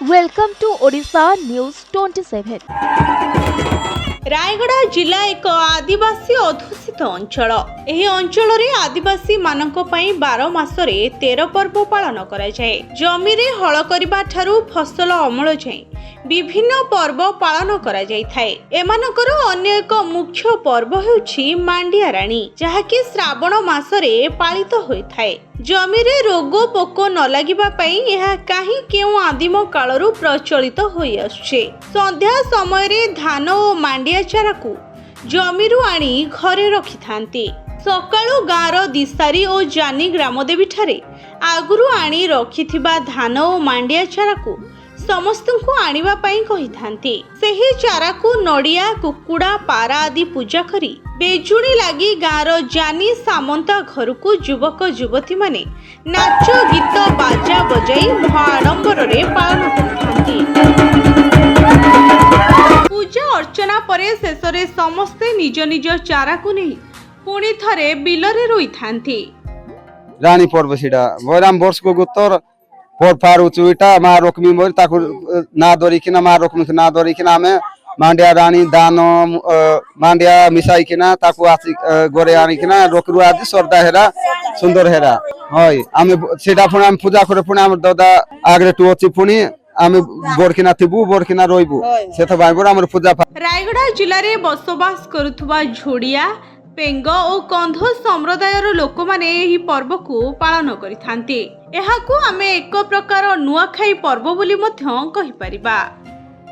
Welcome to Odisha News 27. Rayagada जिला एक आदिवासी अधूषित अंचल। एही अंचल रे आदिवासी मानक पई 12 मासरे 13 पर्व पालन करा जाए। जमी रे हल करिबा ठारू फसल अमल जाए विभिन्न पर्व पालन करा जाय थाए। एमानकर अन्य एक मुख्य पर्व हेउछि मांडिया राणी, जहाकि श्रावण मासरे पालित होय थाए। जमी रे रोग पोक न लागिबा पई एहा काहे केउ आदिम कालरू प्रचलित होई आछे। संध्या समय रे धान ओ मांडिया चारा को जमीरु आनी घरे रखि थांती। सकाळु गाँर दिसारी ओ जानी ग्रामदेवी ठारे आगुरु आनी रखिथिबा धान ओ मांडिया चारा को समस्तଙ୍କୁ आनिबा पई कहि थांती। सेही चारा को नडिया कुकुड़ा पारा आदि पूजा करी बेजुणी लागी गाँर जानी सामंत घर को युवक युवती माने नाच गीत बाजा बजाई महाआडंबर रे पालन करथांती। पूजा अर्चना परे शेष रे समस्ते निज निज चारा को नहीं पुणी थरे बिलरे रोई थांती। रानी पर्व सीडा बराम वर्ष को गुत्तर फोर फार उचुटा मा रोकमी मोर ताकु ना दरिकिना मा रोकमी ना दरिकिना आमे मांडिया रानी दानो मांडिया मिसाई किना ताकु आसी गोरे आनिकिना रोकरु आदि सरदा हेरा सुंदर हेरा होय आमे सीडा पुणी आमे पूजा करे पुणी आमे दादा आगरे टु अछि पुणी आमे बोरकिना थिबु बोरकिना रोइबु सेथ बाइबर आमे पूजा। रायगड़ा जिले में बसवास करुथुबा झोड़िया पेंग और कंध संप्रदायर लोक माने एही पर्व को पालन करिथांती। एहाकू आमे एक प्रकार नुआखाई पर्व बोली मध्य कहि परिबा।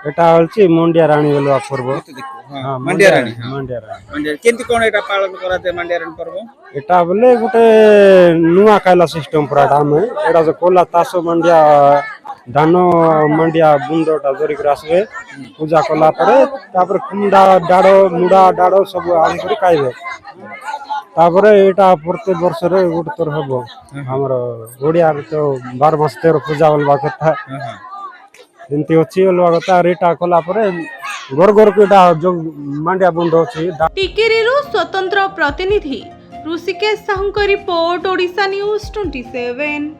एटा हलछि मांडिया रानी बोलवा पर्व। हां मांडिया रानी मांडिया केंति कोन एटा पालन कराते मांडिया रानी पर्व एटा बोले गुटे नुआ खाइला सिस्टम पुराटा में एटा जो कोला तासो मांडिया धानो मांडिया बुंदोटा जरिक आसबे पूजा कला परे तापर कुंडा डाडो मुडा डाडो सब आन करी खाइबे तापर एटा प्रत्येक वर्ष रे गुट तर हबो हमर ओडिया रे तो 12 मास 13 पूजा बोलवा कथा एंती अछि बोलवा कथा रेटा कला परे गोर गोर केटा जो मांडिया बुंदो अछि। टिकेरीरु स्वतंत्र प्रतिनिधि ऋषिकेश साहू रिपोर्ट ओडिशा न्यूज 27।